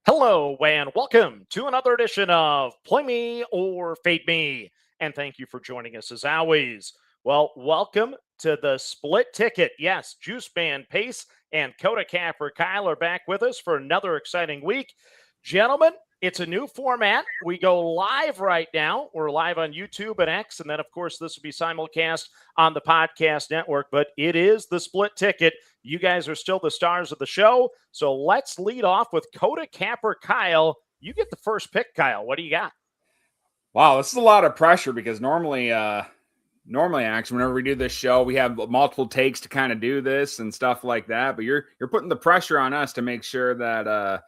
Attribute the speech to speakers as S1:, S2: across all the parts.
S1: Hello, and welcome to another edition of Play Me or Fade Me. And thank you for joining us as always. Well, welcome to the split ticket. Yes, Juice Band Pace and Coda Capper Kyle are back with us for another exciting week. Gentlemen, it's a new format. We go live right now. We're live on YouTube and X, and then, of course, this will be simulcast on the podcast network. But it is the split ticket. You guys are still the stars of the show. So let's lead off with Coda Capper Kyle. You get the first pick, Kyle. What do you got?
S2: Wow, this is a lot of pressure because normally actually whenever we do this show, we have multiple takes to kind of do this and stuff like that. But you're putting the pressure on us to make sure that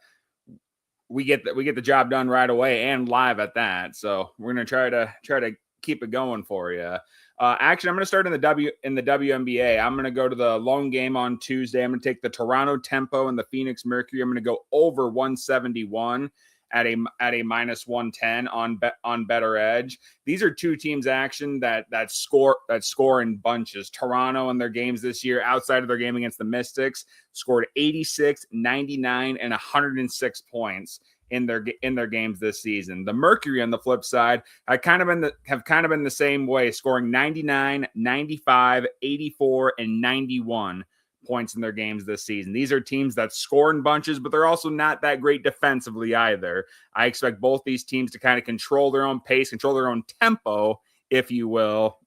S2: we get the job done right away and live at that. So we're gonna try to keep it going for you. Actually, I'm going to start in the WNBA. I'm going to go to the lone game on Tuesday. I'm going to take the Toronto Tempo and the Phoenix Mercury. I'm going to go over 171 at a minus 110 on Better Edge. These are two teams action that score in bunches. Toronto in their games this year, outside of their game against the Mystics, scored 86, 99, and 106 points in their games this season. The Mercury on the flip side have kind of been the same way, scoring 99, 95, 84, and 91 points in their games this season. These are teams that score in bunches, but they're also not that great defensively either. I expect both these teams to kind of control their own pace, control their own tempo, if you will,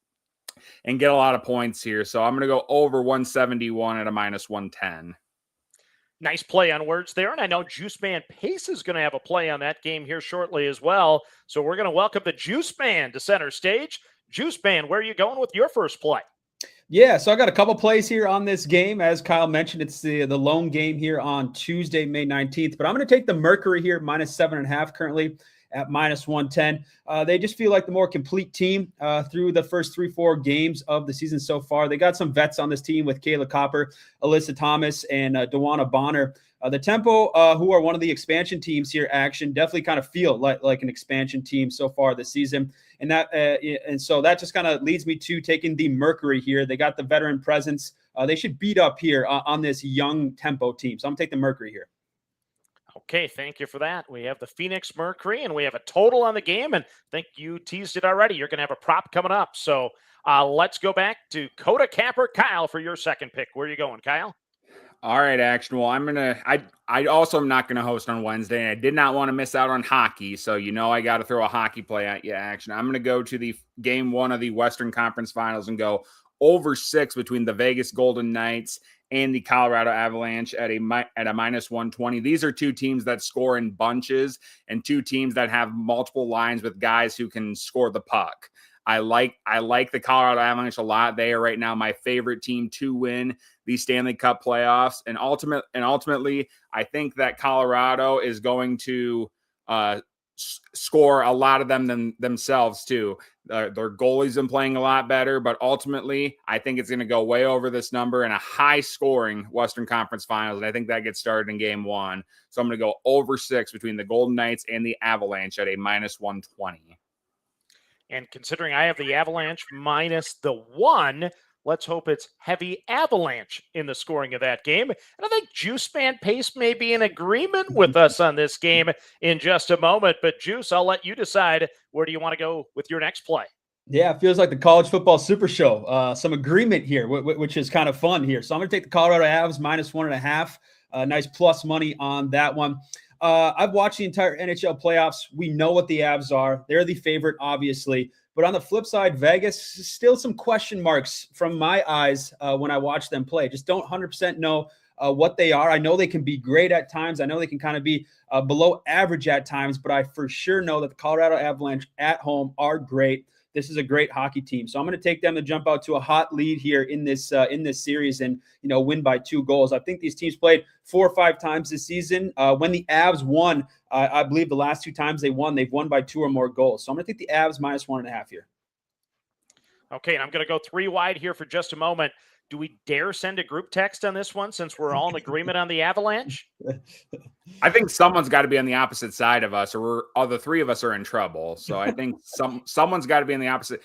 S2: and get a lot of points here. So I'm going to go over 171 at a minus 110.
S1: Nice play on words there. And I know Juice Man Pace is going to have a play on that game here shortly as well. So we're going to welcome the Juice Man to center stage. Juice Man, where are you going with your first play?
S3: Yeah, so I got a couple plays here on this game. As Kyle mentioned, it's the lone game here on Tuesday, May 19th. But I'm going to take the Mercury here, minus 7.5 currently at minus 110. They just feel like the more complete team through the first 3-4 games of the season so far. They got some vets on this team with Kayla Copper, Alyssa Thomas, and Dewana Bonner. The Tempo, who are one of the expansion teams here, action definitely kind of feel like an expansion team so far this season. And so that just kind of leads me to taking the Mercury here. They got the veteran presence. They should beat up here on this young Tempo team. So I'm going to take the Mercury here.
S1: Okay, thank you for that. We have the Phoenix Mercury, and we have a total on the game, and I think you teased it already. You're going to have a prop coming up. So let's go back to Coda Capper Kyle for your second pick. Where are you going, Kyle?
S2: All right, action. Well, I also am not gonna host on Wednesday, and I did not want to miss out on hockey, so I got to throw a hockey play at you. Action. I'm gonna go to the game one of the Western Conference Finals and go over 6 between the Vegas Golden Knights and the Colorado Avalanche at a minus 120. These are two teams that score in bunches and two teams that have multiple lines with guys who can score the puck. I like the Colorado Avalanche a lot. They are right now my favorite team to win the Stanley Cup playoffs. And ultimately, I think that Colorado is going to score a lot of them themselves too. Their goalie's been playing a lot better, but ultimately, I think it's going to go way over this number in a high-scoring Western Conference Finals, and I think that gets started in Game 1. So I'm going to go over 6 between the Golden Knights and the Avalanche at a minus 120.
S1: And considering I have the Avalanche minus the 1, let's hope it's heavy Avalanche in the scoring of that game. And I think Juice Man Pace may be in agreement with us on this game in just a moment. But Juice, I'll let you decide where do you want to go with your next play.
S3: Yeah, it feels like the college football super show. Some agreement here, which is kind of fun here. So I'm going to take the Colorado Avs minus 1.5. Nice plus money on that one. I've watched the entire NHL playoffs. We know what the Avs are. They're the favorite, obviously. But on the flip side, Vegas, still some question marks from my eyes when I watch them play. Just don't 100% know what they are. I know they can be great at times. I know they can kind of be below average at times. But I for sure know that the Colorado Avalanche at home are great. This is a great hockey team. So I'm going to take them to jump out to a hot lead here in this series and, win by 2 goals. I think these teams played 4 or 5 times this season. When the Avs won, I believe the last 2 times they've won by 2 or more goals. So I'm going to take the Avs minus 1.5 here.
S1: Okay, and I'm going to go 3 wide here for just a moment. Do we dare send a group text on this one since we're all in agreement on the Avalanche?
S2: I think someone's got to be on the opposite side of us, or all the 3 of us are in trouble. So I think someone's got to be on the opposite.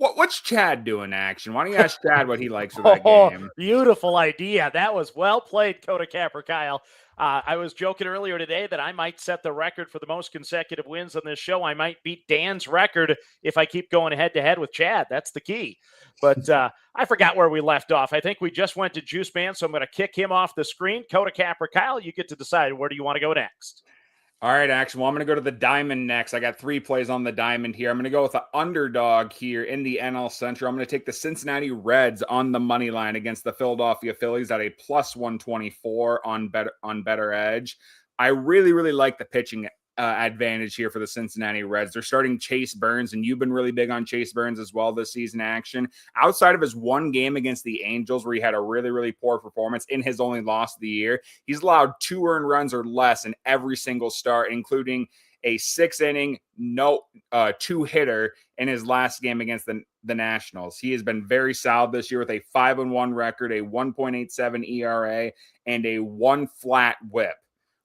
S2: What's Chad doing action? Why don't you ask Chad what he likes for that
S1: Oh,
S2: game?
S1: beautiful idea. That was well played, Coda Capper Kyle. I was joking earlier today that I might set the record for the most consecutive wins on this show. I might beat Dan's record if I keep going head to head with Chad. That's the key. But I forgot where we left off. I think we just went to Juice Man, so I'm going to kick him off the screen. Coda Capper Kyle, you get to decide where do you want to go next.
S2: All right, action. Well, I'm going to go to the diamond next. I got 3 plays on the diamond here. I'm going to go with the underdog here in the NL Central. I'm going to take the Cincinnati Reds on the money line against the Philadelphia Phillies at a plus 124 on Better Edge. I really, really like the pitching advantage here for the Cincinnati Reds. They're starting Chase Burns, and you've been really big on Chase Burns as well this season action. Outside of his one game against the Angels where he had a really, really poor performance in his only loss of the year, he's allowed 2 earned runs or less in every single start, including a 6-inning, 2-hitter in his last game against the Nationals. He has been very solid this year with a 5-1 record, a 1.87 ERA, and a 1 flat whip,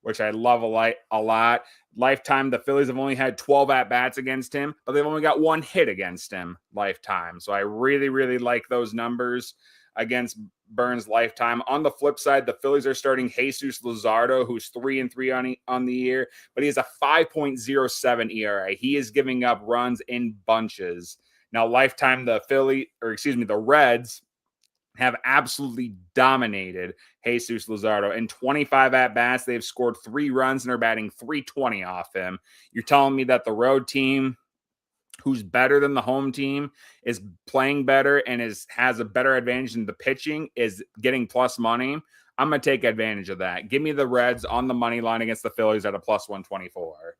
S2: which I love a lot. Lifetime, the Phillies have only had 12 at-bats against him, but they've only got 1 hit against him lifetime. So I really, really like those numbers against Burns lifetime. On the flip side, the Phillies are starting Jesus Luzardo, who's 3-3 on the year, but he has a 5.07 ERA. He is giving up runs in bunches. Now, lifetime, the Reds have absolutely dominated Jesus Luzardo. In 25 at-bats, they've scored 3 runs and are batting .320 off him. You're telling me that the road team, who's better than the home team, is playing better and has a better advantage in the pitching, is getting plus money? I'm going to take advantage of that. Give me the Reds on the money line against the Phillies at a plus 124.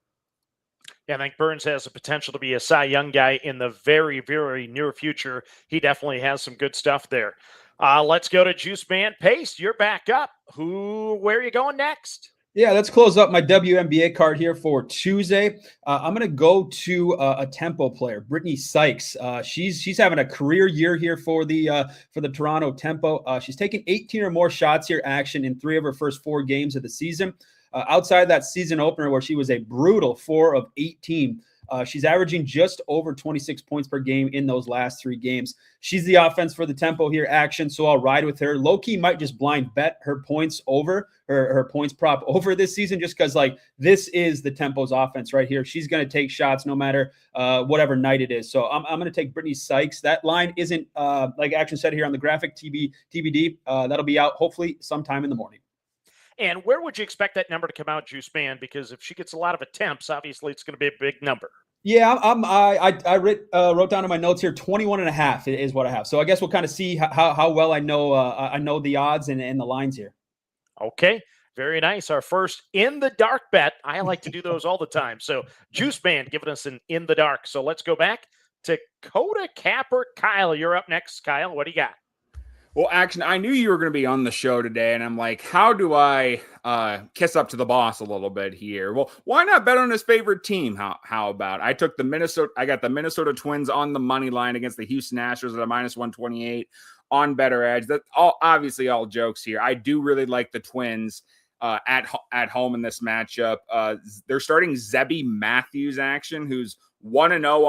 S1: Yeah, I think Burns has the potential to be a Cy Young guy in the very, very near future. He definitely has some good stuff there. Let's go to Juice Man. Pace, you're back up. Where are you going next?
S3: Yeah, let's close up my WNBA card here for Tuesday. I'm going to go to a tempo player, Brittany Sykes. She's having a career year here for the Toronto Tempo. She's taken 18 or more shots here action in 3 of her first 4 games of the season. Outside that season opener where she was a brutal 4 of 18, she's averaging just over 26 points per game in those last 3 games. She's the offense for the Tempo here action, so I'll ride with her. Low-key might just blind bet her points over, her points prop over this season, just because, this is the Tempo's offense right here. She's going to take shots no matter whatever night it is. So I'm going to take Brittany Sykes. That line isn't, like Action said here on the graphic TBD. That'll be out hopefully sometime in the morning.
S1: And where would you expect that number to come out, Juice Man? Because if she gets a lot of attempts, obviously it's going to be a big number.
S3: Yeah, I wrote down in my notes here 21.5 is what I have. So I guess we'll kind of see how well I know the odds and the lines here.
S1: Okay, very nice. Our first in the dark bet. I like to do those all the time. So Juice Man giving us an in the dark. So let's go back to Coda Capper Kyle. You're up next, Kyle. What do you got?
S2: Well, Action, I knew you were going to be on the show today, and I'm like, how do I kiss up to the boss a little bit here? Well, why not bet on his favorite team? How about I got the Minnesota Twins on the money line against the Houston Astros at a minus 128 on Better Edge. That's obviously all jokes here. I do really like the Twins at home in this matchup. They're starting Zebby Matthews, Action, who's 1-0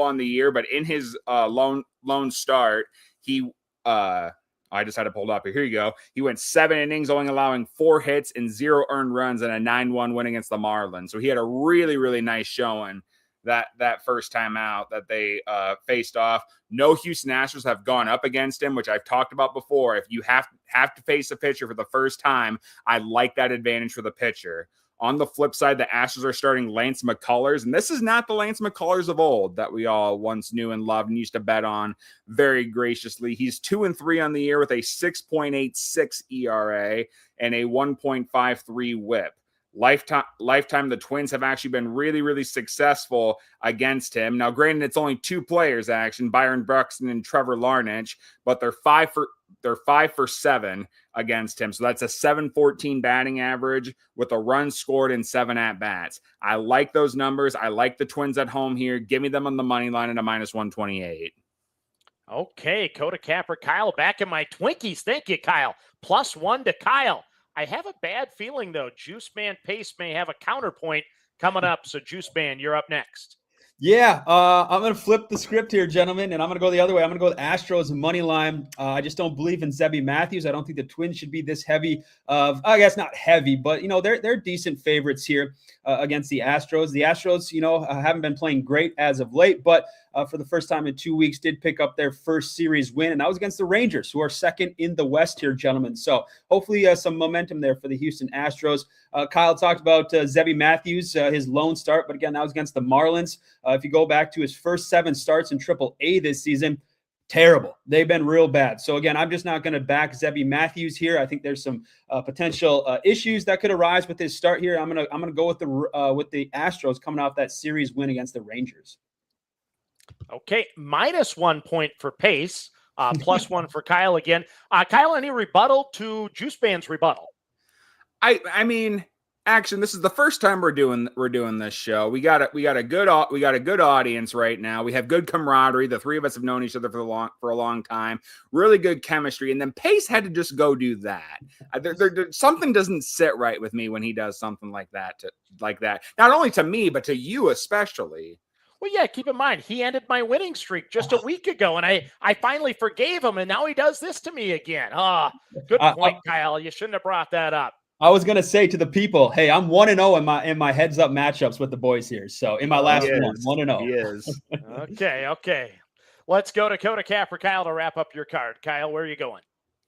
S2: on the year, but in his lone start, he I just had to pull it up here. Here you go. He went 7 innings, only allowing 4 hits and 0 earned runs and a 9-1 win against the Marlins. So he had a really, really nice showing that first time out that they faced off. No Houston Astros have gone up against him, which I've talked about before. If you have to face a pitcher for the first time, I like that advantage for the pitcher. On the flip side, the Astros are starting Lance McCullers, and this is not the Lance McCullers of old that we all once knew and loved and used to bet on very graciously. He's 2-3 on the year with a 6.86 ERA and a 1.53 whip. Lifetime, the Twins have actually been really, really successful against him. Now, granted, it's only 2 players, Action, Byron Buxton and Trevor Larnach, but they're 5 for 7 against him. So that's a 714 batting average with a run scored in 7 at-bats. I like those numbers. I like the Twins at home here. Give me them on the money line at a minus 128.
S1: Okay, Coda Capper Kyle back in my Twinkies. Thank you, Kyle. +1 to Kyle. I have a bad feeling, though. Juice Man Pace may have a counterpoint coming up. So, Juice Man, you're up next.
S3: Yeah, I'm going to flip the script here, gentlemen, and I'm going to go the other way. I'm going to go with Astros money line. I just don't believe in Zebby Matthews. I don't think the Twins should be this heavy I guess not heavy, but they're decent favorites here against the Astros. The Astros, haven't been playing great as of late, but for the first time in 2 weeks, did pick up their first series win, and that was against the Rangers, who are second in the West here, gentlemen. So hopefully some momentum there for the Houston Astros. Kyle talked about Zebby Matthews, his lone start, but again, that was against the Marlins. If you go back to his first 7 starts in Triple-A this season, terrible. They've been real bad. So again, I'm just not going to back Zebby Matthews here. I think there's some potential issues that could arise with his start here. I'm gonna go with the Astros coming off that series win against the Rangers.
S1: Okay, -1 point for Pace, +1 for Kyle again. Kyle, any rebuttal to Juice Band's rebuttal?
S2: I mean, Action, this is the first time we're doing this show. We got a good audience right now. We have good camaraderie. The three of us have known each other for a long time. Really good chemistry. And then Pace had to just go do that. Something doesn't sit right with me when he does something like that. Not only to me, but to you especially.
S1: Well, yeah, keep in mind, he ended my winning streak just a week ago, and I finally forgave him, and now he does this to me again. Good point, Kyle. You shouldn't have brought that up.
S3: I was gonna say to the people, hey, I'm 1-0 in my heads up matchups with the boys here. So in my last one, 1-0.
S2: He is.
S1: Okay. Let's go to Coda Cap for Kyle to wrap up your card. Kyle, where are you going?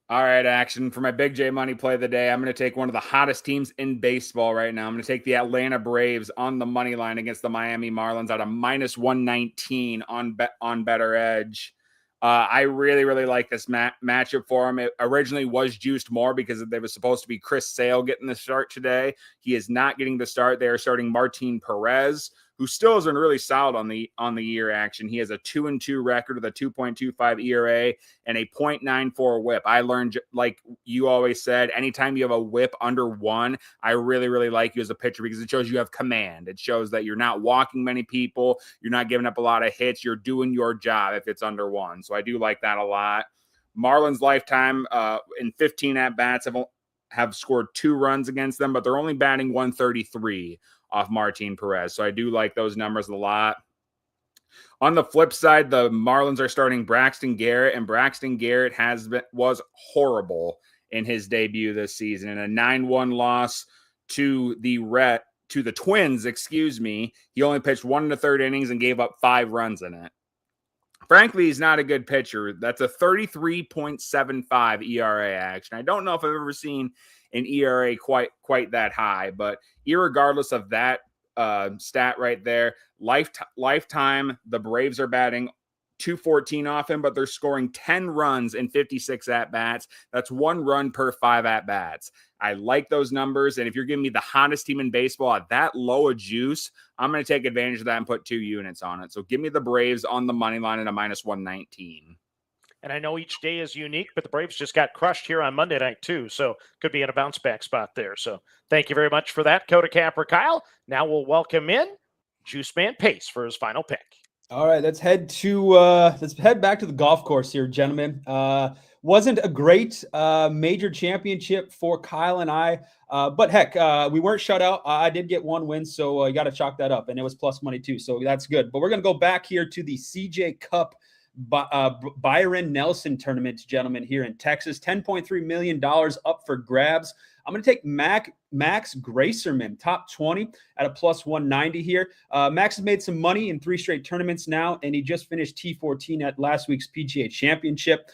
S2: All right, Action. For my Big J Money play of the day, I'm going to take one of the hottest teams in baseball right now. I'm going to take the Atlanta Braves on the money line against the Miami Marlins at a -119 on Better Edge. I really, really like this matchup for him. It originally was juiced more because there was supposed to be Chris Sale getting the start today. He is not getting the start. They are starting Martin Perez, who still isn't really solid on the year. Action. He has a 2-2 record with a 2.25 ERA and a 0.94 WHIP. I learned, like you always said, anytime you have a WHIP under 1, I really, really like you as a pitcher because it shows you have command. It shows that you're not walking many people. You're not giving up a lot of hits. You're doing your job if it's under 1. So I do like that a lot. Marlins lifetime in 15 at-bats have scored 2 runs against them, but they're only batting 133 off Martin Perez. So I do like those numbers a lot. On the flip side, the Marlins are starting Braxton Garrett, and Braxton Garrett was horrible in his debut this season. In a 9-1 loss to the Twins, he only pitched 1 1/3 innings and gave up 5 runs in it. Frankly, he's not a good pitcher. That's a 33.75 ERA Action. I don't know if I've ever seen an ERA quite that high, but irregardless of that stat right there, lifetime, the Braves are batting 214 off him, but they're scoring 10 runs in 56 at-bats. That's 1 run per 5 at-bats. I like those numbers, and if you're giving me the hottest team in baseball at that low a juice, I'm going to take advantage of that and put 2 units on it. So give me the Braves on the money line at a -119.
S1: And I know each day is unique, but the Braves just got crushed here on Monday night too, so could be in a bounce back spot there. So thank you very much for that, Coda Capper Kyle. Now we'll welcome in Juice Man Pace for his final pick.
S3: All right, let's head back to the golf course here, gentlemen. Wasn't a great major championship for Kyle and I, but heck, we weren't shut out. I did get 1 win, so you got to chalk that up, and it was plus money too, so that's good. But we're gonna go back here to the CJ Cup Byron Nelson tournament, gentlemen, here in Texas. $10.3 million up for grabs. I'm going to take Max Gracerman, top 20 at a +190 here. Max has made some money in 3 straight tournaments now, and he just finished T14 at last week's PGA Championship.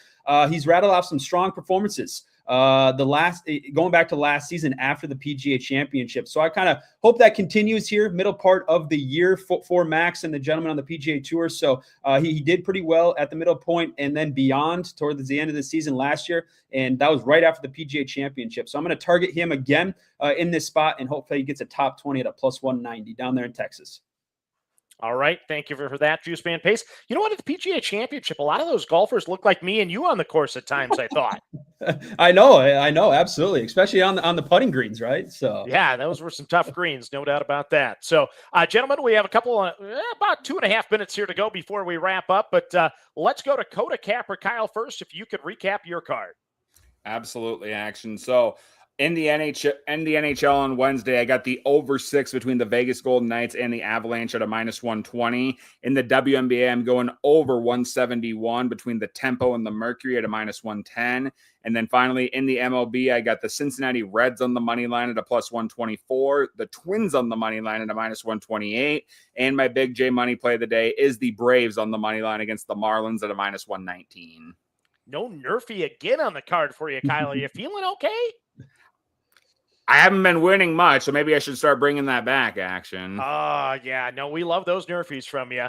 S3: He's rattled off some strong performances. Going back to last season after the PGA Championship. So I kind of hope that continues here, middle part of the year for Max and the gentleman on the PGA Tour. So he did pretty well at the middle point and then beyond towards the end of the season last year. And that was right after the PGA Championship. So I'm going to target him again in this spot and hopefully he gets a top 20 at a +190 down there in Texas.
S1: All right. Thank you for that, Juice Man Pace. You know what? At the PGA Championship, a lot of those golfers look like me and you on the course at times, I thought.
S3: I know. Absolutely. Especially on the putting greens, right? So
S1: yeah, those were some tough greens. No doubt about that. So, gentlemen, we have a couple about 2.5 minutes here to go before we wrap up, but let's go to Coda Capper Kyle first. If you could recap your card.
S2: Absolutely, Action. So In the NHL on Wednesday, I got the over 6 between the Vegas Golden Knights and the Avalanche at a -120. In the WNBA, I'm going over 171 between the Tempo and the Mercury at a -110. And then finally, in the MLB, I got the Cincinnati Reds on the money line at a +124, the Twins on the money line at a -128, and my big J money play of the day is the Braves on the money line against the Marlins at a -119.
S1: No Nerfy again on the card for you, Kyle. Are you feeling okay?
S2: I haven't been winning much, so maybe I should start bringing that back, action.
S1: Yeah. No, we love those Nerfies from you.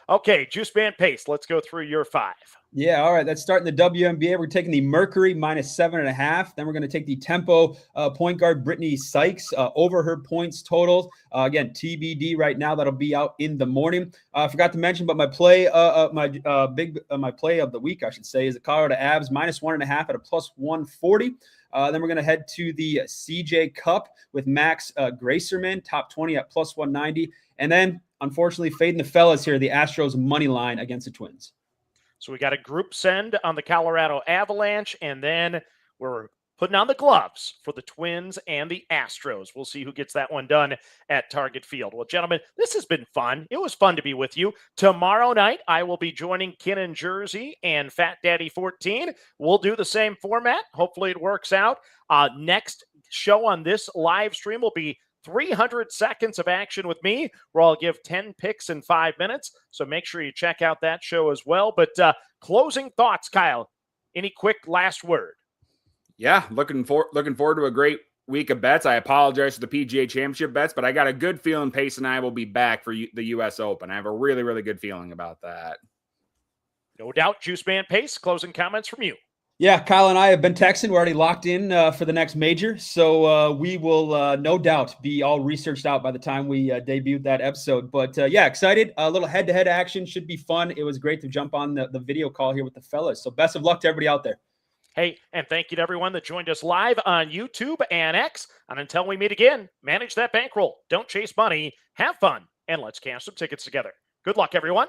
S1: Okay, Juice Band Pace, let's go through your 5.
S3: Yeah, all right. Let's start in the WNBA. We're taking the Mercury -7.5. Then we're going to take the Tempo point guard Brittany Sykes over her points totals. Again, TBD right now. That'll be out in the morning. I forgot to mention, but my play, my play of the week, I should say, is the Colorado Avs -1.5 at a +140. Then we're going to head to the CJ Cup with Max Gracerman, top 20 at +190. And then, unfortunately, fading the fellas here, the Astros money line against the Twins.
S1: So we got a group send on the Colorado Avalanche, and then we're putting on the gloves for the Twins and the Astros. We'll see who gets that one done at Target Field. Well, gentlemen, this has been fun. It was fun to be with you. Tomorrow night, I will be joining Ken and Jersey and Fat Daddy 14. We'll do the same format. Hopefully it works out. Next show on this live stream will be 300 seconds of action with me, where I'll give 10 picks in 5 minutes. So make sure you check out that show as well. But closing thoughts, Kyle. Any quick last word?
S2: Yeah, looking forward to a great week of bets. I apologize for the PGA Championship bets, but I got a good feeling Pace and I will be back for the U.S. Open. I have a really, really good feeling about that.
S1: No doubt. Juice Man Pace, closing comments from you.
S3: Yeah, Kyle and I have been texting. We're already locked in for the next major. So we will no doubt be all researched out by the time we debut that episode. But yeah, excited. A little head-to-head action should be fun. It was great to jump on the video call here with the fellas. So best of luck to everybody out there.
S1: Hey, and thank you to everyone that joined us live on YouTube and X. And until we meet again, manage that bankroll. Don't chase money. Have fun. And let's cash some tickets together. Good luck, everyone.